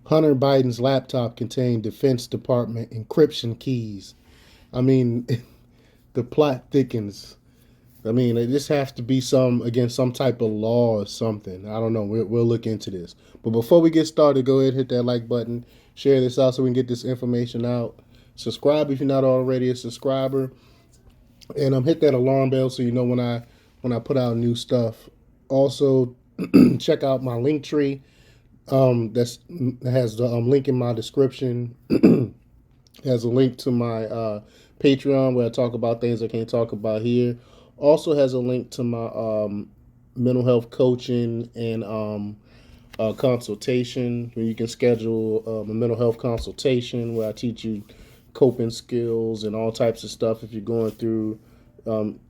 Hunter Biden's laptop contained Defense Department encryption keys. I mean, the plot thickens. I mean, this has to be some type of law or something. I don't know. We'll look into this. But before we get started, go ahead and hit that like button. Share this out so we can get this information out. Subscribe if you're not already a subscriber, and hit that alarm bell so you know when I put out new stuff. Also, check out my link tree. That has the link in my description. Has a link to my Patreon where I talk about things I can't talk about here. Also has a link to my mental health coaching and consultation where you can schedule a mental health consultation where I teach you coping skills and all types of stuff if you're going through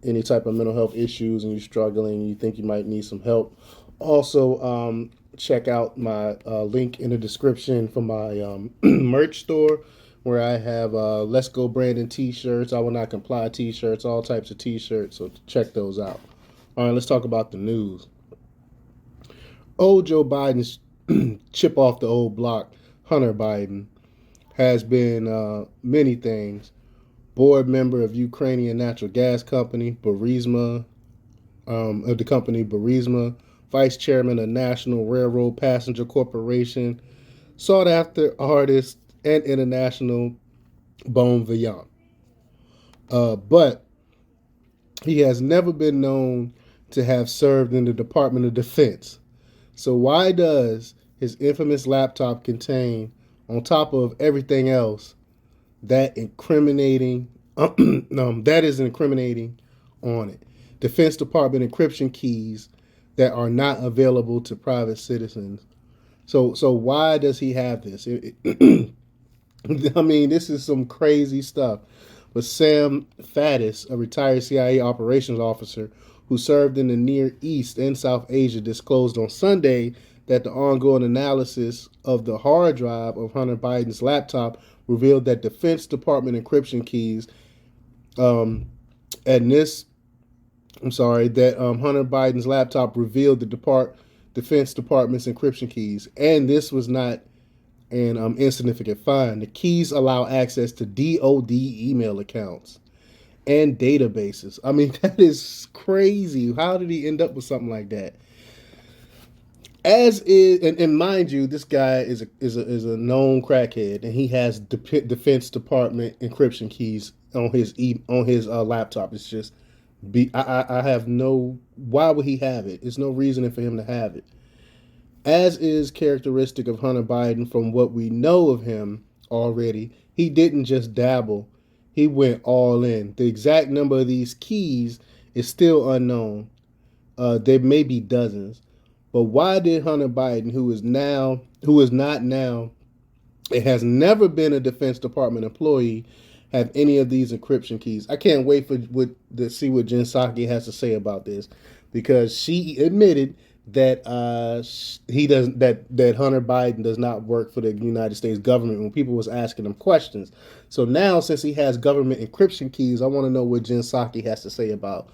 any type of mental health issues and you're struggling and you think you might need some help. Also, check out my link in the description for my merch store where I have Let's Go Brandon t-shirts, I Will Not Comply t-shirts, all types of t-shirts, so check those out. All right, let's talk about the news. Old Joe Biden's chip off the old block, Hunter Biden, has been many things. Board member of Ukrainian natural gas company, Burisma, of the company Burisma, vice chairman of National Railroad Passenger Corporation, sought after artist and international bon vivant. But he has never been known to have served in the Department of Defense. So why does his infamous laptop contain, on top of everything else, that incriminating that is incriminating on it? Defense Department encryption keys that are not available to private citizens. So why does he have this? I mean, this is some crazy stuff. But Sam Faddis, a retired CIA operations officer who served in the Near East and South Asia, disclosed on Sunday that the ongoing analysis of the hard drive of Hunter Biden's laptop revealed that Defense Department encryption keys, and this, I'm sorry, that Hunter Biden's laptop revealed the Defense Department's encryption keys, and this was not an insignificant find. The keys allow access to DoD email accounts and databases. I mean, that is crazy. How did he end up with something like that? As is, and mind you, this guy is a known crackhead, and he has Defense Department encryption keys on his laptop. It's just I have no. Why would he have it? There's no reason for him to have it. As is characteristic of Hunter Biden from what we know of him already, he didn't just dabble, he went all in. The exact number of these keys is still unknown. There may be dozens. But why did Hunter Biden, who is not now, it has never been a Defense Department employee, have any of these encryption keys? I can't wait to see what Jen Psaki has to say about this, because she admitted that that Hunter Biden does not work for the United States government when people was asking him questions. So now, since he has government encryption keys, I want to know what Jen Psaki has to say about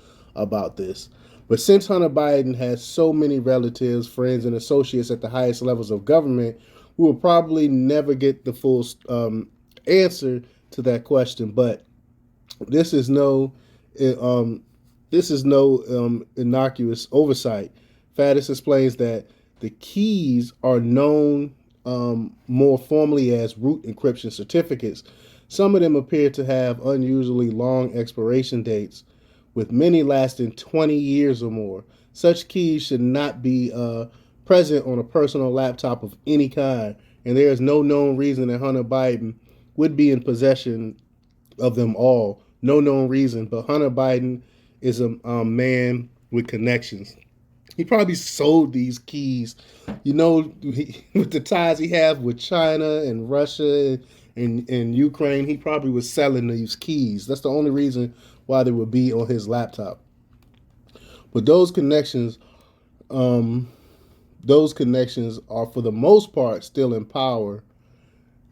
this. But since Hunter Biden has so many relatives, friends, and associates at the highest levels of government, we will probably never get the full answer to that question. But this is no innocuous oversight. Faddis explains that the keys are known more formally as root encryption certificates. Some of them appear to have unusually long expiration dates, with many lasting 20 years or more. Such keys should not be present on a personal laptop of any kind, and there is no known reason that Hunter Biden would be in possession of them all. No known reason, but Hunter Biden is a man with connections. He probably sold these keys, with the ties he has with China and Russia and Ukraine. He probably was selling these keys. That's the only reason why they would be on his laptop. But those connections are for the most part still in power,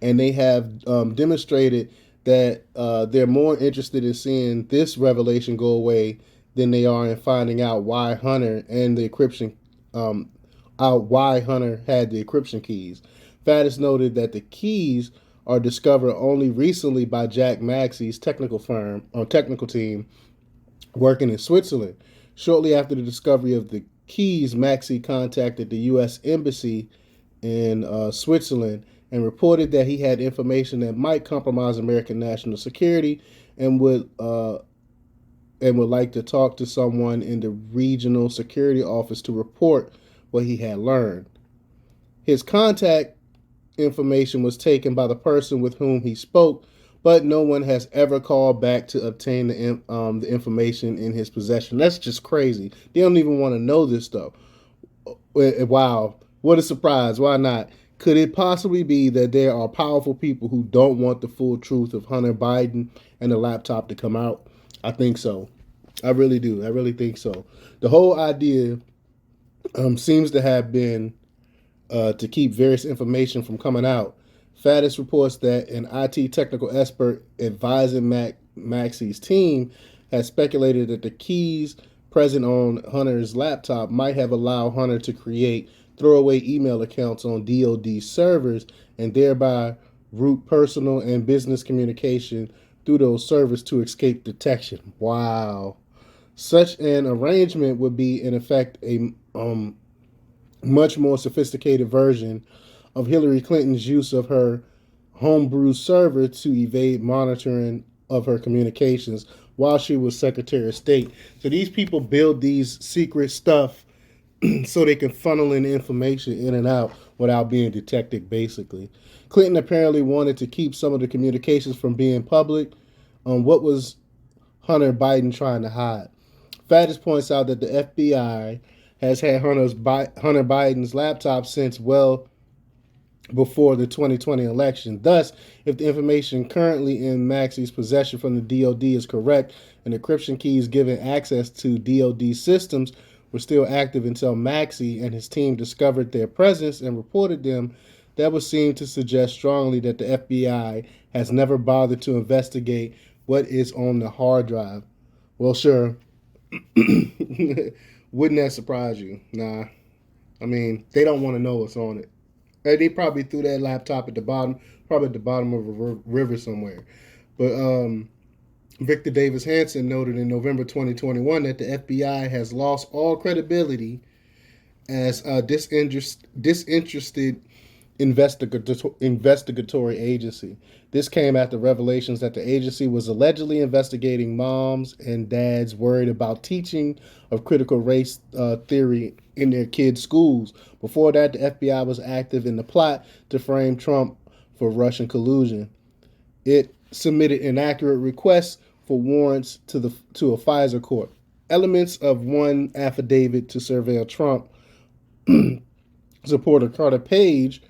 and they have demonstrated that they're more interested in seeing this revelation go away than they are in finding out why Hunter and the encryption, why Hunter had the encryption keys. Faddis noted that the keys are discovered only recently by Jack Maxey's technical team working in Switzerland. Shortly after the discovery of the keys, Maxey contacted the U.S. Embassy in Switzerland and reported that he had information that might compromise American national security and would like to talk to someone in the regional security office to report what he had learned. His contact information was taken by the person with whom he spoke, but no one has ever called back to obtain the information in his possession. That's just crazy. They don't even want to know this stuff. Wow, what a surprise. Why not? Could it possibly be that there are powerful people who don't want the full truth of Hunter Biden and the laptop to come out? I think so. I really do. I really think so. The whole idea seems to have been to keep various information from coming out. Faddis reports that an IT technical expert advising Maxey's team has speculated that the keys present on Hunter's laptop might have allowed Hunter to create throwaway email accounts on DoD servers and thereby route personal and business communication through those servers to escape detection. Wow. Such an arrangement would be, in effect, a much more sophisticated version of Hillary Clinton's use of her Homebrew server to evade monitoring of her communications while she was Secretary of State. So these people build these secret stuff so they can funnel in information in and out without being detected, basically. Clinton apparently wanted to keep some of the communications from being public. What was Hunter Biden trying to hide? Faddis points out that the FBI has had Hunter Biden's laptop since well before the 2020 election. Thus, if the information currently in Maxey's possession from the DoD is correct, and encryption keys giving access to DoD systems were still active until Maxey and his team discovered their presence and reported them, that would seem to suggest strongly that the FBI has never bothered to investigate what is on the hard drive. Well, sure. Wouldn't that surprise you? Nah. I mean, they don't want to know what's on it. They probably threw that laptop at the bottom, probably at the bottom of a river somewhere. But Victor Davis Hanson noted in November 2021 that the FBI has lost all credibility as a disinterested investigatory agency. This came after revelations that the agency was allegedly investigating moms and dads worried about teaching of critical race theory in their kids' schools. Before that, the FBI was active in the plot to frame Trump for Russian collusion. It submitted inaccurate requests for warrants to a FISA court. Elements of one affidavit to surveil Trump supporter Carter Page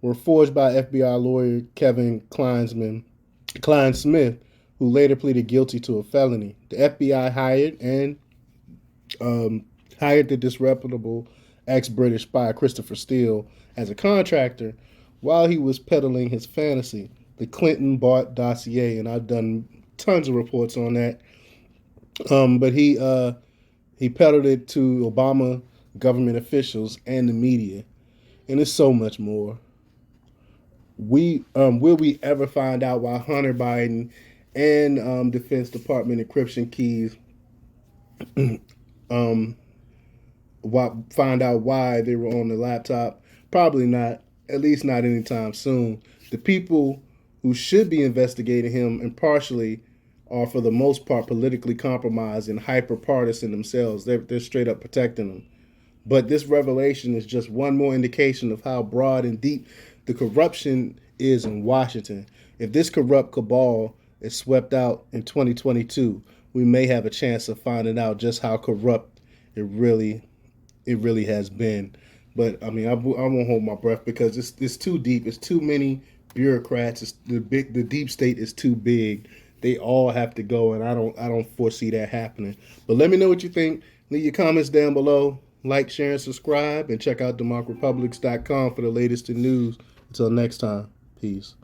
were forged by FBI lawyer Kevin Kleinsmith, who later pleaded guilty to a felony. The FBI hired the disreputable ex-British spy Christopher Steele as a contractor while he was peddling his fantasy, the Clinton Bart dossier, and I've done tons of reports on that. But he peddled it to Obama government officials and the media, and it's so much more. Will we ever find out why Hunter Biden and Defense Department encryption keys find out why they were on the laptop? Probably not, at least not anytime soon. The people who should be investigating him impartially are, for the most part, politically compromised and hyper-partisan themselves. They're straight up protecting him. But this revelation is just one more indication of how broad and deep the corruption is in Washington. If this corrupt cabal is swept out in 2022, we may have a chance of finding out just how corrupt it really has been. But I mean, I won't hold my breath because it's too deep. It's too many bureaucrats. The deep state is too big. They all have to go, and I don't foresee that happening. But let me know what you think. Leave your comments down below. Like, share, and subscribe, and check out democrepublics.com for the latest in news. Until next time, peace.